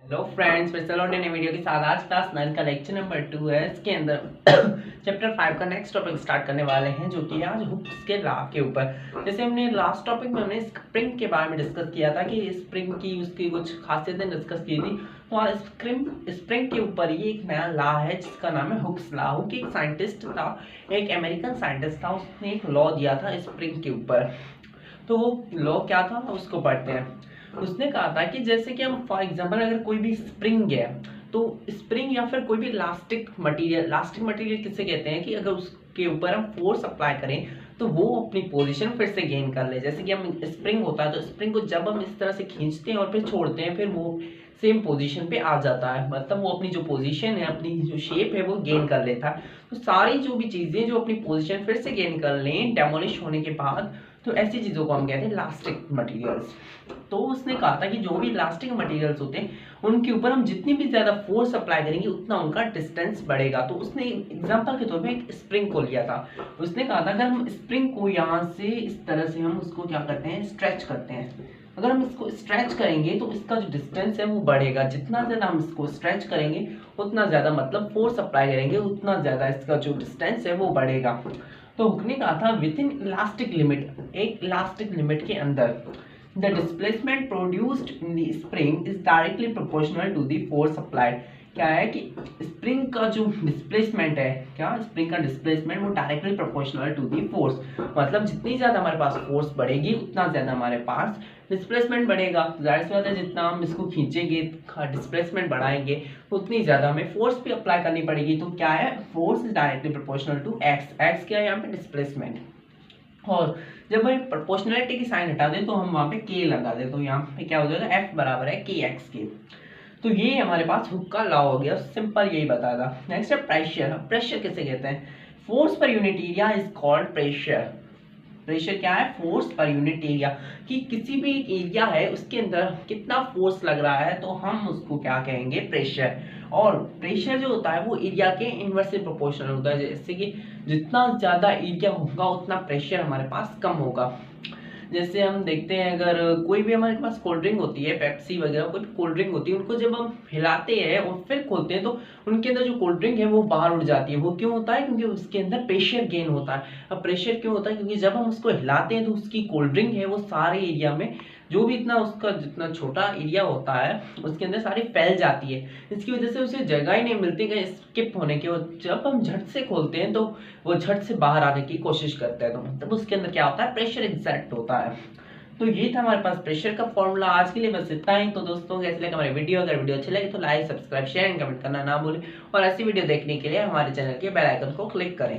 Hello friends, फिर से लौटे नए वीडियो के साथ। आज क्लास 9 का लेक्चर नंबर 2 है। इसके अंदर चैप्टर 5 का नेक्स्ट टॉपिक स्टार्ट करने वाले हैं, जो कि आज हुक्स के लॉ के ऊपर। जैसे हमने लास्ट टॉपिक में हमने स्प्रिंग के बारे में डिस्कस किया था कि स्प्रिंग की उसकी कुछ खासियतें डिस्कस की थी। तो आज स्प्रिंग के ऊपर ये एक नया लॉ है जिसका नाम है हुक्स लॉ। हुक एक साइंटिस्ट था, एक अमेरिकन साइंटिस्ट था। उसने एक लॉ दिया था स्प्रिंग के ऊपर। तो वो लॉ क्या था उसको पढ़ते हैं। उसने कहा था कि जैसे कि हम फॉर एग्जांपल अगर कोई भी स्प्रिंग है, तो स्प्रिंग या फिर कोई भी लास्टिक मटेरियल किसे कहते हैं कि अगर उसके ऊपर हम फोर्स अप्लाई करें तो वो अपनी पोजीशन फिर से गेन कर ले। जैसे कि हम स्प्रिंग होता है तो स्प्रिंग को जब हम इस तरह से खींचते हैं और फिर छोड़ते हैं, फिर वो सेम पोजीशन पे आ जाता है। मतलब वो अपनी जो पोजीशन है, अपनी जो शेप है वो गेन कर लेता है। तो सारी जो भी चीजें जो अपनी पोजीशन फिर से गेन कर लें डेमोलिश होने के बाद, तो ऐसी चीजों को हम कहते हैं इलास्टिक मटेरियल्स। तो उसने कहा था कि जो भी इलास्टिक मटेरियल्स होते हैं उनके ऊपर हम जितनी भी ज्यादा फोर्स अप्लाई करेंगे उतना उनका डिस्टेंस बढ़ेगा। तो उसने एग्जांपल के तौर पे एक स्प्रिंग को लिया था। उसने कहा था अगर हम स्प्रिंग को यहाँ से इस तरह से हम उसको क्या करते हैं, स्ट्रेच करते हैं। अगर हम इसको स्ट्रेच करेंगे तो इसका जो डिस्टेंस है वो बढ़ेगा। जितना ज्यादा हम इसको स्ट्रेच करेंगे उतना ज्यादा, मतलब फोर्स अप्लाई करेंगे उतना ज्यादा इसका जो डिस्टेंस है वो बढ़ेगा। तो हुक ने कहा था विद इन इलास्टिक लिमिट, एक इलास्टिक लिमिट के अंदर, the displacement produced in the spring is directly proportional to the force applied। क्या है कि स्प्रिंग का जो डिस्प्लेसमेंट है, क्या स्प्रिंग का डिस्प्लेसमेंट वो directly proportional to the force. मतलब जितनी ज्यादा हमारे पास फोर्स बढ़ेगी उतना ज्यादा हमारे पास डिस्प्लेसमेंट बढ़ेगा। जाहिर सी बात है जितना हम इसको खींचेंगे, डिस्प्लेसमेंट बढ़ाएंगे, उतनी ज्यादा हमें फोर्स भी अप्लाई करनी पड़ेगी। तो क्या है, force is directly proportional to x. X क्या है यहाँ पे, डिस्प्लेसमेंट। और जब हम प्रोपोर्शनलिटी की साइन हटा दें तो हम वहां पे के लगा दें, तो यहाँ पे क्या हो जाएगा, एफ बराबर है के एक्स के। तो ये हमारे पास हुक का लॉ हो गया, सिंपल यही बताया था। नेक्स्ट है प्रेशर। प्रेशर किसे कहते हैं, force per unit area is called pressure. Pressure क्या है, फोर्स पर यूनिट एरिया, कि किसी भी एरिया है उसके अंदर कितना फोर्स लग रहा है तो हम उसको क्या कहेंगे, प्रेशर। और प्रेशर जो होता है वो एरिया के इनवर्सली प्रोपोर्शनल होता है। जैसे कि जितना ज्यादा एरिया होगा उतना प्रेशर हमारे पास कम होगा। जैसे हम देखते हैं अगर कोई भी हमारे पास कोल्ड ड्रिंक होती है, पेप्सी वगैरह कोई कोल्ड ड्रिंक होती है, उनको जब हम हिलाते हैं और फिर खोलते हैं तो उनके अंदर जो कोल्ड ड्रिंक है वो बाहर उड़ जाती है। वो क्यों होता है, क्योंकि उसके अंदर प्रेशर गेन होता है। अब प्रेशर क्यों होता है, क्योंकि जब हम उसको हिलाते हैं तो उसकी कोल्ड ड्रिंक है वो सारे एरिया में, जो भी इतना उसका जितना छोटा एरिया होता है उसके अंदर सारी फैल जाती है। इसकी वजह से उसे जगह ही नहीं मिलती कहीं स्किप होने की। और जब हम झट से खोलते हैं तो वो झट से बाहर आने की कोशिश करता है। तो मतलब उसके अंदर क्या होता है, प्रेशर एग्जैक्ट होता है। तो ये था हमारे पास प्रेशर का फॉर्मूला। आज के लिए बस इतना ही। तो दोस्तों कैसे लगा हमारी वीडियो, अगर वीडियो अच्छी लगे तो like, subscribe, share and comment करना ना भूलें। और ऐसी वीडियो देखने के लिए हमारे चैनल के बेल आइकन को क्लिक करें।